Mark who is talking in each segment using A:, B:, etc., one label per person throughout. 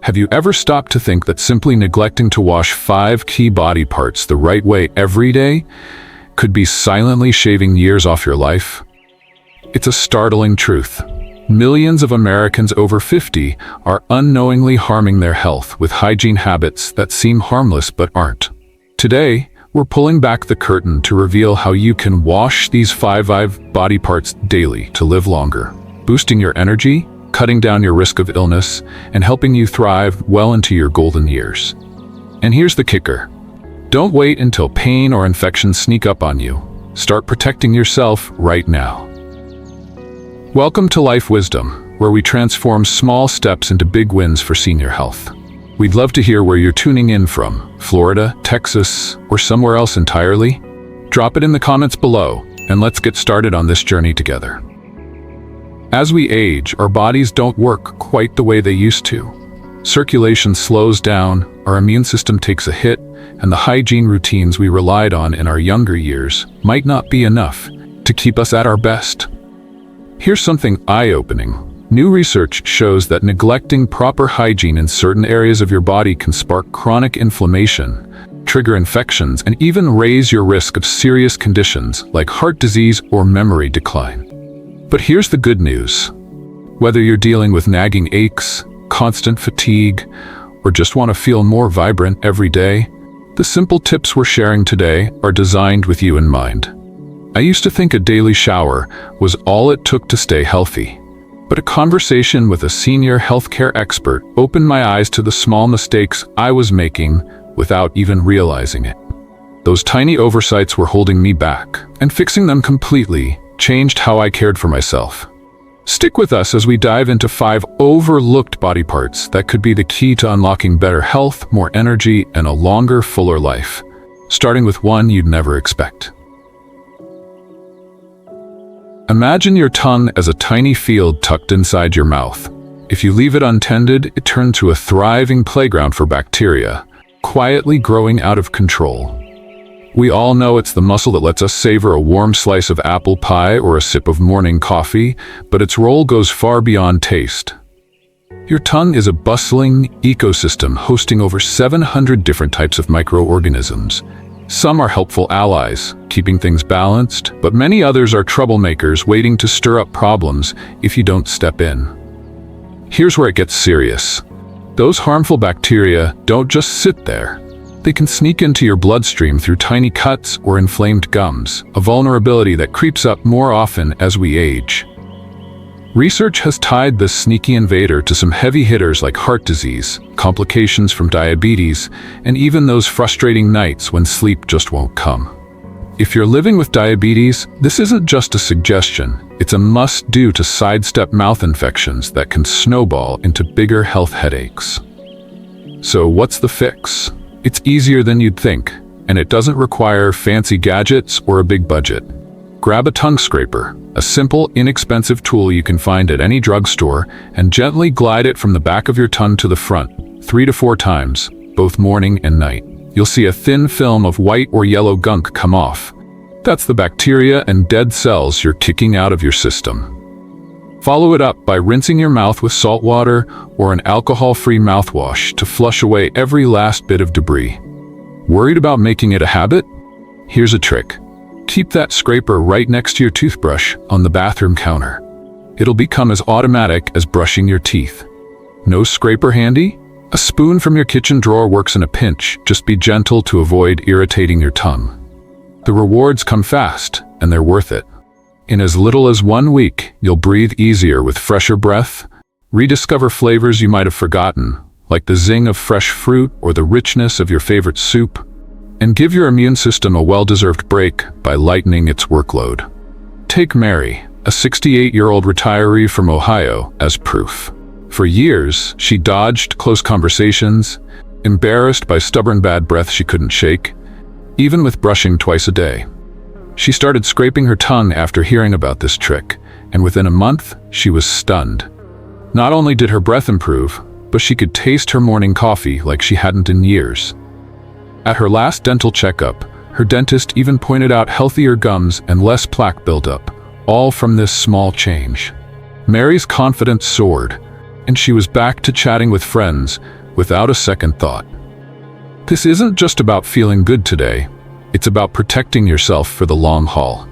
A: Have you ever stopped to think that simply neglecting to wash 5 key body parts the right way every day could be silently shaving years off your life? It's a startling truth. Millions of Americans over 50 are unknowingly harming their health with hygiene habits that seem harmless but aren't. Today, we're pulling back the curtain to reveal how you can wash these 5 body parts daily to live longer, boosting your energy, cutting down your risk of illness, and helping you thrive well into your golden years. And here's the kicker. Don't wait until pain or infections sneak up on you. Start protecting yourself right now. Welcome to Life Wisdom, where we transform small steps into big wins for senior health. We'd love to hear where you're tuning in from, Florida, Texas, or somewhere else entirely. Drop it in the comments below, and let's get started on this journey together. As we age, our bodies don't work quite the way they used to. Circulation slows down, our immune system takes a hit, and the hygiene routines we relied on in our younger years might not be enough to keep us at our best. Here's something eye-opening. New research shows that neglecting proper hygiene in certain areas of your body can spark chronic inflammation, trigger infections, and even raise your risk of serious conditions like heart disease or memory decline. But here's the good news. Whether you're dealing with nagging aches, constant fatigue, or just want to feel more vibrant every day, the simple tips we're sharing today are designed with you in mind. I used to think a daily shower was all it took to stay healthy. But a conversation with a senior healthcare expert opened my eyes to the small mistakes I was making without even realizing it. Those tiny oversights were holding me back, and fixing them completely changed how I cared for myself. Stick with us as we dive into 5 overlooked body parts that could be the key to unlocking better health, more energy, and a longer, fuller life. Starting with one you'd never expect. Imagine your tongue as a tiny field tucked inside your mouth. If you leave it untended, it turns to a thriving playground for bacteria, quietly growing out of control. We all know it's the muscle that lets us savor a warm slice of apple pie or a sip of morning coffee, but its role goes far beyond taste. Your tongue is a bustling ecosystem hosting over 700 different types of microorganisms. Some are helpful allies, keeping things balanced, but many others are troublemakers waiting to stir up problems if you don't step in. Here's where it gets serious. Those harmful bacteria don't just sit there. They can sneak into your bloodstream through tiny cuts or inflamed gums, a vulnerability that creeps up more often as we age. Research has tied this sneaky invader to some heavy hitters like heart disease, complications from diabetes, and even those frustrating nights when sleep just won't come. If you're living with diabetes, this isn't just a suggestion, it's a must-do to sidestep mouth infections that can snowball into bigger health headaches. So what's the fix? It's easier than you'd think, and it doesn't require fancy gadgets or a big budget. Grab a tongue scraper, a simple, inexpensive tool you can find at any drugstore, and gently glide it from the back of your tongue to the front, 3 to 4 times, both morning and night. You'll see a thin film of white or yellow gunk come off. That's the bacteria and dead cells you're kicking out of your system. Follow it up by rinsing your mouth with salt water or an alcohol-free mouthwash to flush away every last bit of debris. Worried about making it a habit? Here's a trick. Keep that scraper right next to your toothbrush on the bathroom counter. It'll become as automatic as brushing your teeth. No scraper handy? A spoon from your kitchen drawer works in a pinch. Just be gentle to avoid irritating your tongue. The rewards come fast, and they're worth it. In as little as 1 week, you'll breathe easier with fresher breath, rediscover flavors you might have forgotten, like the zing of fresh fruit or the richness of your favorite soup, and give your immune system a well-deserved break by lightening its workload. Take Mary, a 68-year-old retiree from Ohio, as proof. For years, she dodged close conversations, embarrassed by stubborn bad breath she couldn't shake, even with brushing twice a day. She started scraping her tongue after hearing about this trick, and within a month, she was stunned. Not only did her breath improve, but she could taste her morning coffee like she hadn't in years. At her last dental checkup, her dentist even pointed out healthier gums and less plaque buildup, all from this small change. Mary's confidence soared, and she was back to chatting with friends without a second thought. This isn't just about feeling good today, it's about protecting yourself for the long haul.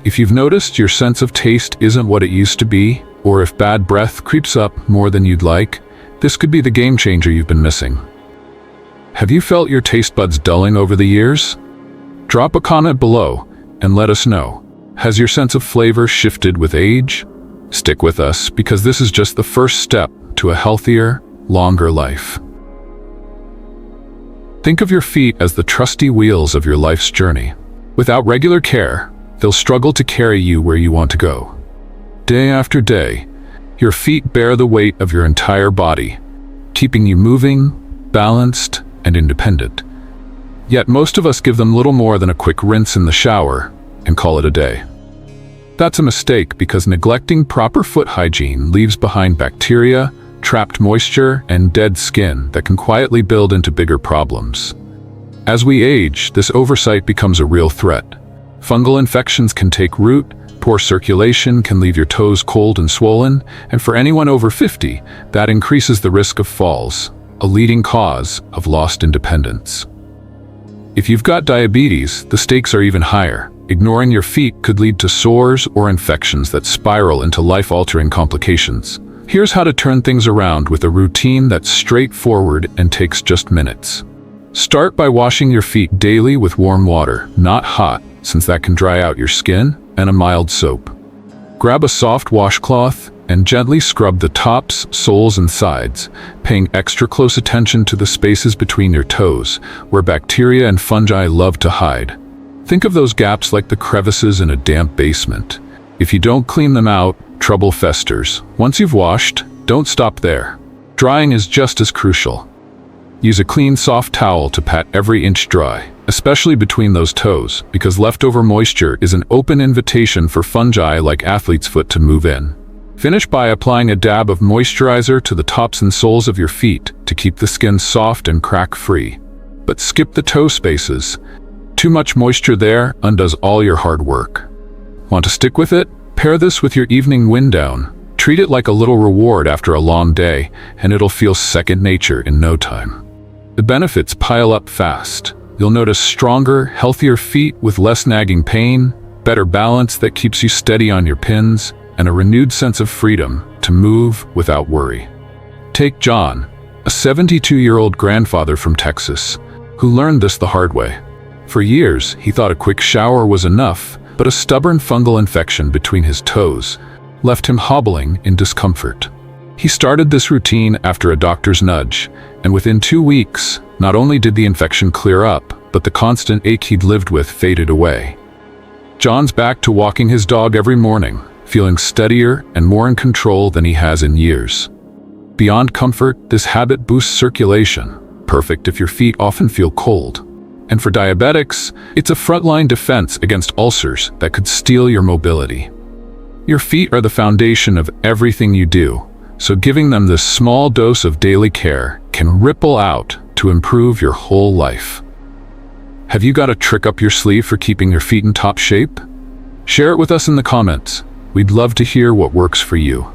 A: If you've noticed your sense of taste isn't what it used to be, or if bad breath creeps up more than you'd like, this could be the game changer you've been missing. Have you felt your taste buds dulling over the years? Drop a comment below and let us know. Has your sense of flavor shifted with age? Stick with us, because this is just the first step to a healthier, longer life. Think of your feet as the trusty wheels of your life's journey. Without regular care, they'll struggle to carry you where you want to go. Day after day, your feet bear the weight of your entire body, keeping you moving, balanced, and independent. Yet most of us give them little more than a quick rinse in the shower and call it a day. That's a mistake, because neglecting proper foot hygiene leaves behind bacteria, trapped moisture, and dead skin that can quietly build into bigger problems. As we age, this oversight becomes a real threat. Fungal infections can take root, poor circulation can leave your toes cold and swollen, and for anyone over 50, that increases the risk of falls, a leading cause of lost independence. If you've got diabetes, the stakes are even higher. Ignoring your feet could lead to sores or infections that spiral into life-altering complications. Here's how to turn things around with a routine that's straightforward and takes just minutes. Start by washing your feet daily with warm water, not hot, since that can dry out your skin, and a mild soap. Grab a soft washcloth and gently scrub the tops, soles, and sides, paying extra close attention to the spaces between your toes, where bacteria and fungi love to hide. Think of those gaps like the crevices in a damp basement. If you don't clean them out, trouble festers. Once you've washed, don't stop there. Drying is just as crucial. Use a clean, soft towel to pat every inch dry, especially between those toes, because leftover moisture is an open invitation for fungi like athlete's foot to move in. Finish by applying a dab of moisturizer to the tops and soles of your feet to keep the skin soft and crack-free. But skip the toe spaces. Too much moisture there undoes all your hard work. Want to stick with it? Pair this with your evening wind down. Treat it like a little reward after a long day, and it'll feel second nature in no time. The benefits pile up fast. You'll notice stronger, healthier feet with less nagging pain, better balance that keeps you steady on your pins, and a renewed sense of freedom to move without worry. Take John, a 72-year-old grandfather from Texas, who learned this the hard way. For years, he thought a quick shower was enough, but a stubborn fungal infection between his toes left him hobbling in discomfort. He started this routine after a doctor's nudge, and within 2 weeks, not only did the infection clear up, but the constant ache he'd lived with faded away. John's back to walking his dog every morning, feeling steadier and more in control than he has in years. Beyond comfort, this habit boosts circulation, perfect if your feet often feel cold. And for diabetics, it's a frontline defense against ulcers that could steal your mobility. Your feet are the foundation of everything you do, so giving them this small dose of daily care can ripple out to improve your whole life. Have you got a trick up your sleeve for keeping your feet in top shape? Share it with us in the comments. We'd love to hear what works for you.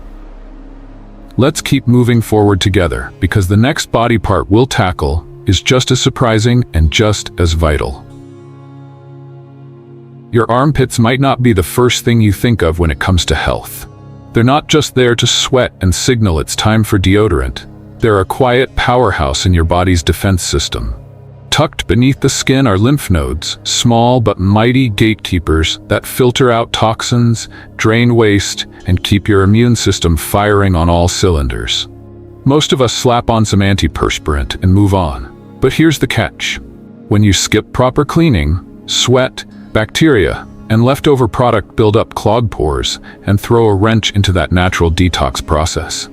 A: Let's keep moving forward together, because the next body part we'll tackle is just as surprising and just as vital. Your armpits might not be the first thing you think of when it comes to health. They're not just there to sweat and signal it's time for deodorant. They're a quiet powerhouse in your body's defense system. Tucked beneath the skin are lymph nodes, small but mighty gatekeepers that filter out toxins, drain waste, and keep your immune system firing on all cylinders. Most of us slap on some antiperspirant and move on. But here's the catch. When you skip proper cleaning, sweat, bacteria, and leftover product build up clogged pores and throw a wrench into that natural detox process.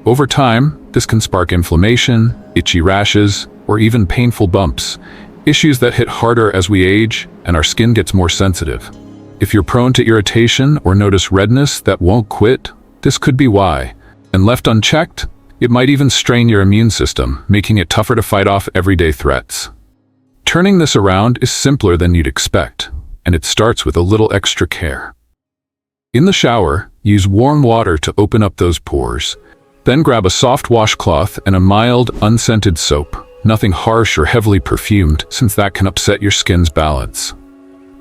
A: Over time, this can spark inflammation, itchy rashes, or even painful bumps, issues that hit harder as we age and our skin gets more sensitive. If you're prone to irritation or notice redness that won't quit, this could be why. And left unchecked, it might even strain your immune system, making it tougher to fight off everyday threats. Turning this around is simpler than you'd expect, and it starts with a little extra care. In the shower, use warm water to open up those pores, Then grab a soft washcloth and a mild, unscented soap. Nothing harsh or heavily perfumed, since that can upset your skin's balance.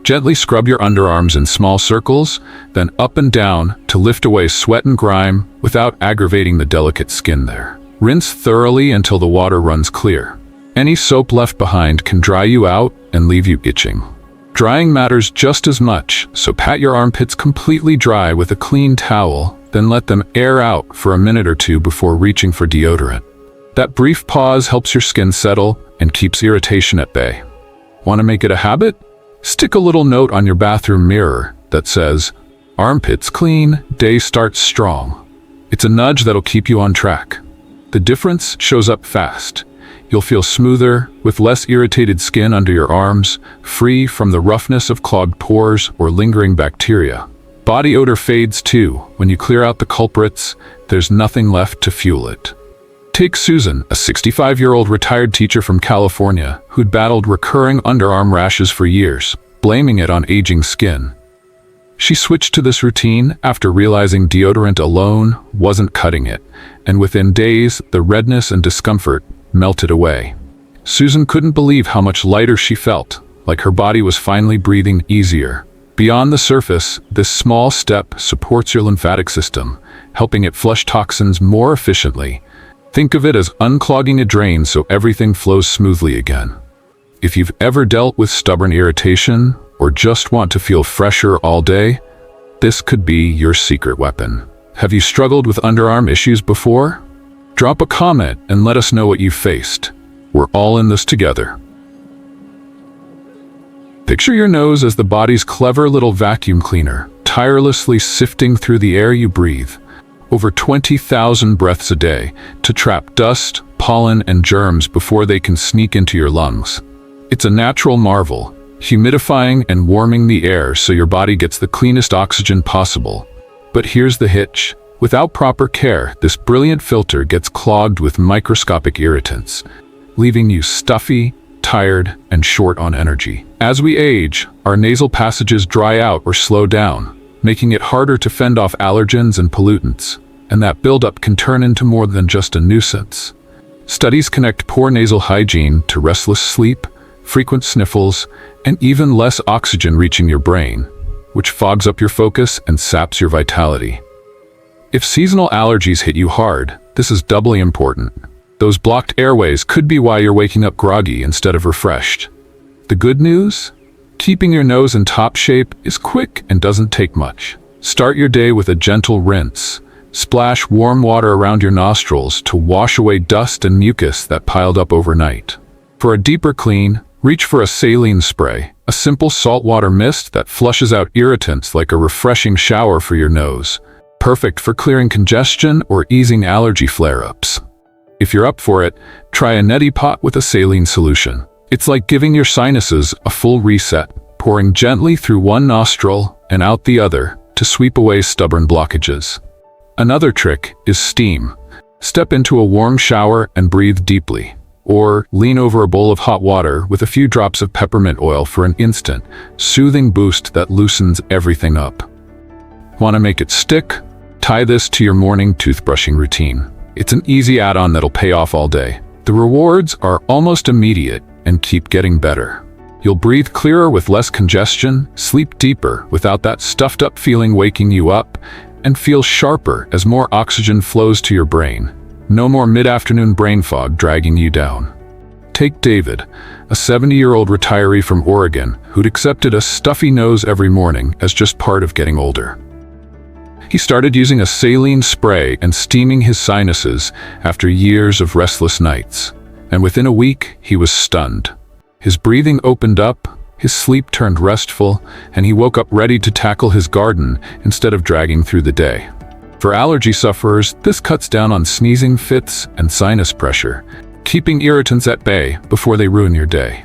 A: Gently scrub your underarms in small circles, then up and down to lift away sweat and grime without aggravating the delicate skin there. Rinse thoroughly until the water runs clear. Any soap left behind can dry you out and leave you itching. Drying matters just as much, so pat your armpits completely dry with a clean towel, then let them air out for a minute or two before reaching for deodorant. That brief pause helps your skin settle and keeps irritation at bay. Want to make it a habit? Stick a little note on your bathroom mirror that says, "Armpits clean, day starts strong." It's a nudge that'll keep you on track. The difference shows up fast. You'll feel smoother, with less irritated skin under your arms, free from the roughness of clogged pores or lingering bacteria. Body odor fades too. When you clear out the culprits, there's nothing left to fuel it. Take Susan, a 65-year-old retired teacher from California who'd battled recurring underarm rashes for years, blaming it on aging skin. She switched to this routine after realizing deodorant alone wasn't cutting it, and within days, the redness and discomfort melted away. Susan couldn't believe how much lighter she felt, like her body was finally breathing easier. Beyond the surface, this small step supports your lymphatic system, helping it flush toxins more efficiently. Think of it as unclogging a drain so everything flows smoothly again. If you've ever dealt with stubborn irritation or just want to feel fresher all day, this could be your secret weapon. Have you struggled with underarm issues before? Drop a comment and let us know what you've faced. We're all in this together. Picture your nose as the body's clever little vacuum cleaner, tirelessly sifting through the air you breathe. Over 20,000 breaths a day to trap dust, pollen, and germs before they can sneak into your lungs. It's a natural marvel, humidifying and warming the air so your body gets the cleanest oxygen possible. But here's the hitch. Without proper care, this brilliant filter gets clogged with microscopic irritants, leaving you stuffy, tired, and short on energy. As we age, our nasal passages dry out or slow down, making it harder to fend off allergens and pollutants, and that buildup can turn into more than just a nuisance. Studies connect poor nasal hygiene to restless sleep, frequent sniffles, and even less oxygen reaching your brain, which fogs up your focus and saps your vitality. If seasonal allergies hit you hard, this is doubly important. Those blocked airways could be why you're waking up groggy instead of refreshed. The good news? Keeping your nose in top shape is quick and doesn't take much. Start your day with a gentle rinse. Splash warm water around your nostrils to wash away dust and mucus that piled up overnight. For a deeper clean, reach for a saline spray, a simple saltwater mist that flushes out irritants like a refreshing shower for your nose. Perfect for clearing congestion or easing allergy flare-ups. If you're up for it, try a neti pot with a saline solution. It's like giving your sinuses a full reset, pouring gently through one nostril and out the other to sweep away stubborn blockages. Another trick is steam. Step into a warm shower and breathe deeply, or lean over a bowl of hot water with a few drops of peppermint oil for an instant, soothing boost that loosens everything up. Want to make it stick? Tie this to your morning toothbrushing routine. It's an easy add-on that'll pay off all day. The rewards are almost immediate and keep getting better. You'll breathe clearer with less congestion, sleep deeper without that stuffed-up feeling waking you up, and feel sharper as more oxygen flows to your brain. No more mid-afternoon brain fog dragging you down. Take David, a 70-year-old retiree from Oregon who'd accepted a stuffy nose every morning as just part of getting older. He started using a saline spray and steaming his sinuses after years of restless nights. And within a week, he was stunned. His breathing opened up, his sleep turned restful, and he woke up ready to tackle his garden instead of dragging through the day. For allergy sufferers, this cuts down on sneezing fits and sinus pressure, keeping irritants at bay before they ruin your day.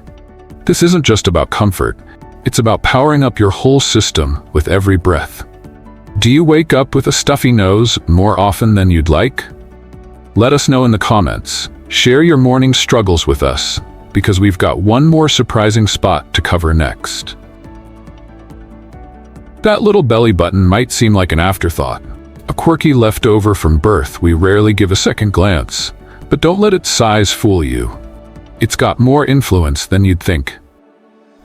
A: This isn't just about comfort, it's about powering up your whole system with every breath. Do you wake up with a stuffy nose more often than you'd like? Let us know in the comments. Share your morning struggles with us, because we've got one more surprising spot to cover next. That little belly button might seem like an afterthought, A quirky leftover from birth we rarely give a second glance, but don't let its size fool you. It's got more influence than you'd think.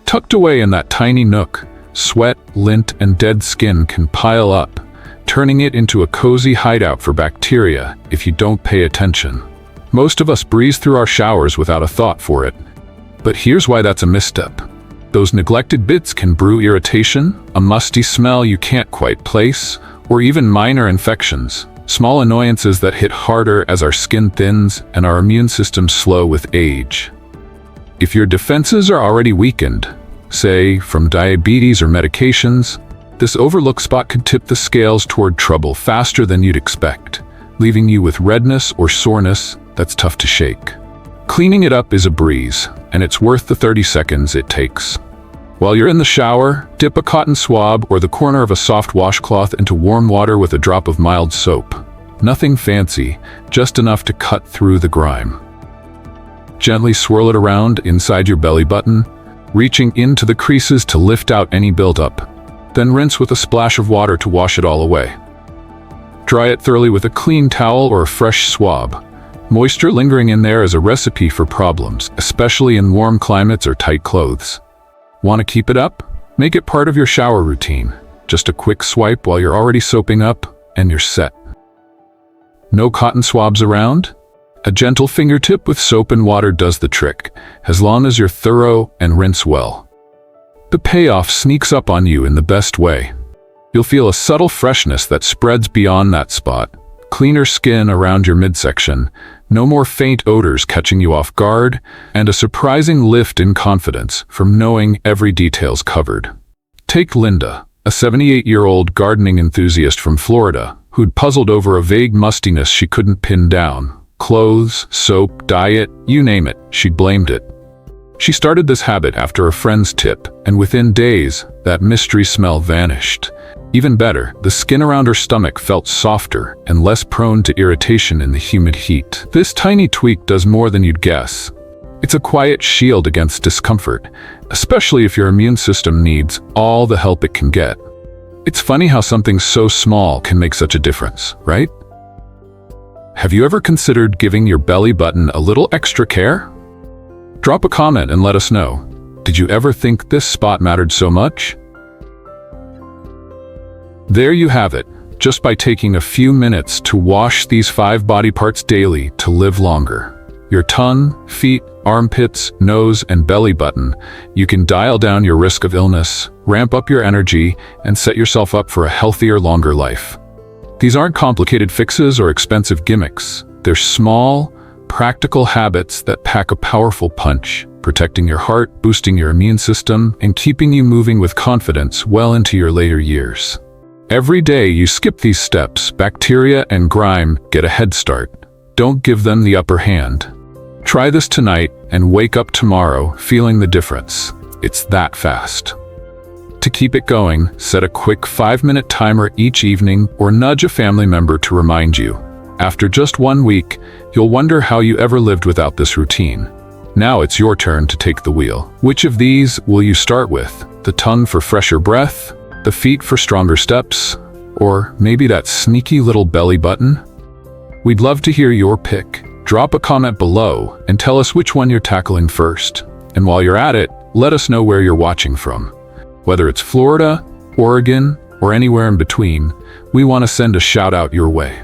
A: Tucked away in that tiny nook, sweat, lint, and dead skin can pile up, turning it into a cozy hideout for bacteria if you don't pay attention. Most of us breeze through our showers without a thought for it. But here's why that's a misstep. Those neglected bits can brew irritation, a musty smell you can't quite place, or even minor infections, small annoyances that hit harder as our skin thins and our immune system slow with age. If your defenses are already weakened, say from diabetes or medications, this overlooked spot could tip the scales toward trouble faster than you'd expect, leaving you with redness or soreness that's tough to shake. Cleaning it up is a breeze, and it's worth the 30 seconds it takes. While you're in the shower, dip a cotton swab or the corner of a soft washcloth into warm water with a drop of mild soap. Nothing fancy, just enough to cut through the grime. Gently swirl it around inside your belly button, reaching into the creases to lift out any buildup. Then rinse with a splash of water to wash it all away. Dry it thoroughly with a clean towel or a fresh swab. Moisture lingering in there is a recipe for problems, especially in warm climates or tight clothes. Want to keep it up? Make it part of your shower routine. Just a quick swipe while you're already soaping up, and you're set. No cotton swabs around? A gentle fingertip with soap and water does the trick, as long as you're thorough and rinse well. The payoff sneaks up on you in the best way. You'll feel a subtle freshness that spreads beyond that spot, cleaner skin around your midsection, no more faint odors catching you off guard, and a surprising lift in confidence from knowing every detail's covered. Take Linda, a 78-year-old gardening enthusiast from Florida, who'd puzzled over a vague mustiness she couldn't pin down. Clothes, soap, diet, you name it, she'd blamed it. She started this habit after a friend's tip, and within days, that mystery smell vanished. Even better, the skin around her stomach felt softer and less prone to irritation in the humid heat. This tiny tweak does more than you'd guess. It's a quiet shield against discomfort, especially if your immune system needs all the help it can get. It's funny how something so small can make such a difference, right? Have you ever considered giving your belly button a little extra care? Drop a comment and let us know. Did you ever think this spot mattered so much? There you have it, just by taking a few minutes to wash these 5 body parts daily to live longer. Your tongue, feet, armpits, nose, and belly button, you can dial down your risk of illness, ramp up your energy, and set yourself up for a healthier, longer life. These aren't complicated fixes or expensive gimmicks. They're small, practical habits that pack a powerful punch, protecting your heart, boosting your immune system, and keeping you moving with confidence well into your later years. Every day you skip these steps, bacteria and grime get a head start. Don't give them the upper hand. Try this tonight and wake up tomorrow feeling the difference. It's that fast. To keep it going, set a quick 5-minute timer each evening or nudge a family member to remind you. After just 1 week, you'll wonder how you ever lived without this routine. Now it's your turn to take the wheel. Which of these will you start with? The tongue for fresher breath? The feet for stronger steps? Or maybe that sneaky little belly button? We'd love to hear your pick. Drop a comment below and tell us which one you're tackling first. And while you're at it, let us know where you're watching from. Whether it's Florida, Oregon, or anywhere in between, we want to send a shout out your way.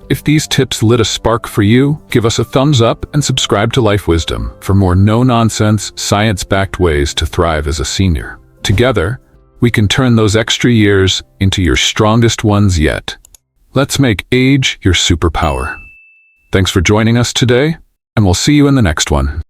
A: If these tips lit a spark for you, give us a thumbs up and subscribe to Life Wisdom for more no-nonsense, science-backed ways to thrive as a senior. Together, we can turn those extra years into your strongest ones yet. Let's make age your superpower. Thanks for joining us today, and we'll see you in the next one.